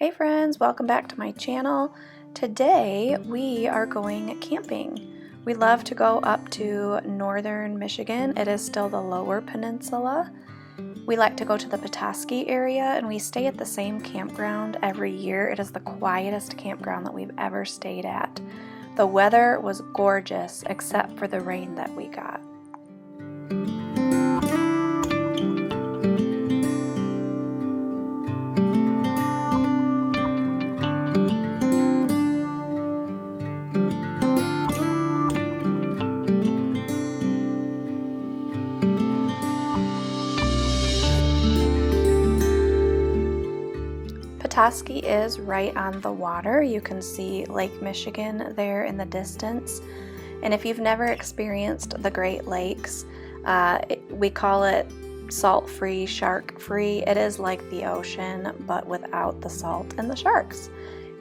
Hey friends, welcome back to my channel. Today we are going camping. We love to go up to northern Michigan. It is still the lower peninsula. We like to go to the Petosky area and we stay at the same campground every year. It is the quietest campground that we've ever stayed at. The weather was gorgeous except for the rain that we got. Petosky is right on the water. You can see Lake Michigan there in the distance. And if you've never experienced the Great Lakes, we call it salt-free, shark-free. It is like the ocean, but without the salt and the sharks.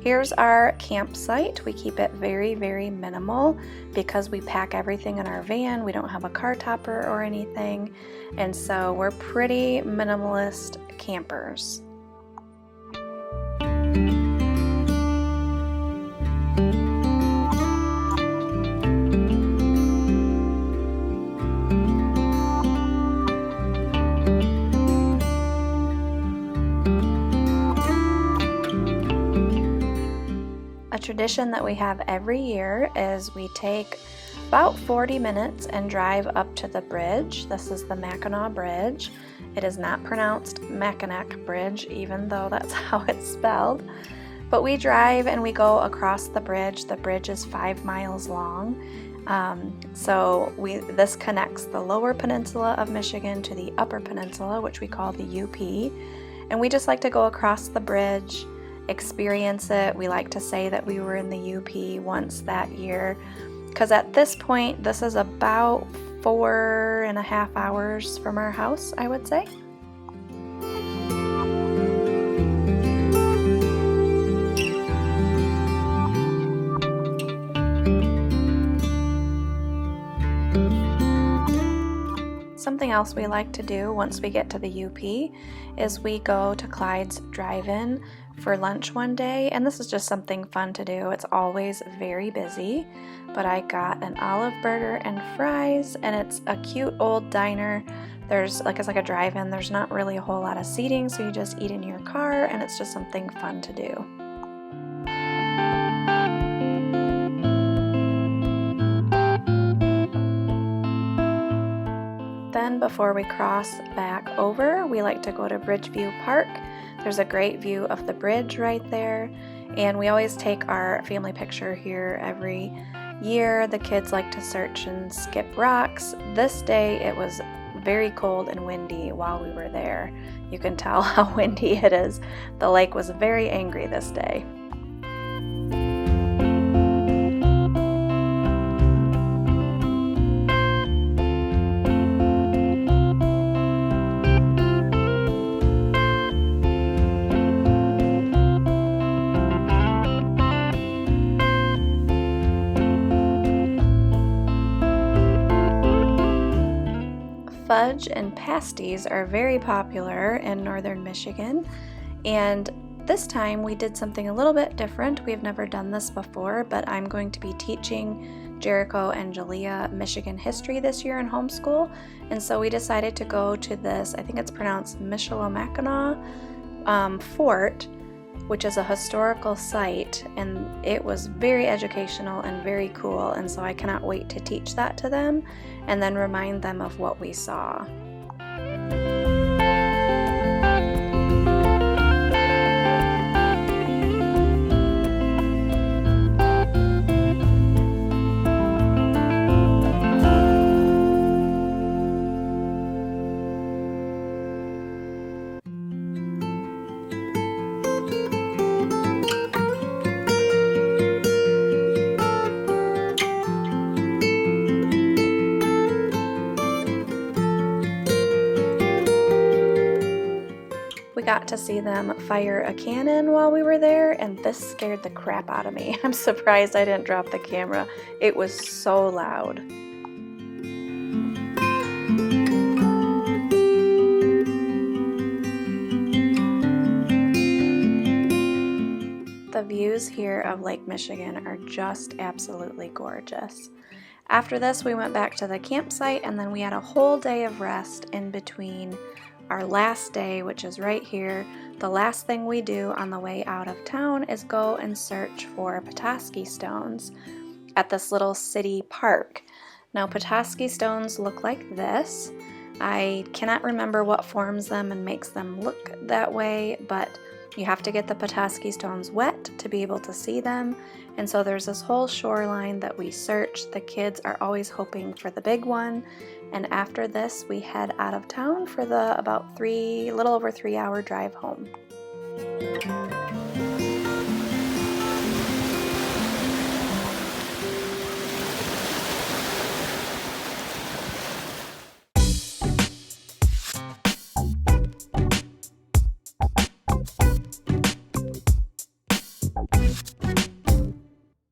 Here's our campsite. We keep it very, very minimal because we pack everything in our van. We don't have a car topper or anything. And so we're pretty minimalist campers. A tradition that we have every year is we take about 40 minutes and drive up to the bridge. This is the Mackinac Bridge. It is not pronounced Mackinac Bridge, even though that's how it's spelled. But we drive and we go across the bridge. The bridge is 5 miles long. This connects the lower peninsula of Michigan to the upper peninsula, which we call the UP. And we just like to go across the bridge, experience it. We like to say that we were in the UP once that year, because at this point, this is about 4.5 hours from our house, I would say. Something else we like to do once we get to the UP is we go to Clyde's DriveIn for lunch one day, and this is just something fun to do. It's always very busy, but I got an olive burger and fries, and it's a cute old diner. It's like a drive-in. There's not really a whole lot of seating, so you just eat in your car, and it's just something fun to do. Then before we cross back over, we like to go to Bridgeview Park. There's a great view of the bridge right there, and we always take our family picture here every year. The kids like to search and skip rocks. This day it was very cold and windy while we were there. You can tell how windy it is. The lake was very angry this day. Fudge and pasties are very popular in northern Michigan, and this time we did something a little bit different. We've never done this before, but I'm going to be teaching Jericho and Jalea Michigan history this year in homeschool, and so we decided to go to this, I think it's pronounced Michilimackinac Fort, which is a historical site, and it was very educational and very cool, and so I cannot wait to teach that to them and then remind them of what we saw. We got to see them fire a cannon while we were there, and this scared the crap out of me. I'm surprised I didn't drop the camera. It was so loud. the views here of Lake Michigan are just absolutely gorgeous. After this, we went back to the campsite, and then we had a whole day of rest in between our last day, which is right here. The last thing we do on the way out of town is go and search for Petoskey Stones at this little city park. Now, Petoskey Stones look like this. I cannot remember what forms them and makes them look that way, but you have to get the Petoskey Stones wet to be able to see them. And so there's this whole shoreline that we search. The kids are always hoping for the big one. And after this, we head out of town for the little over 3 hour drive home.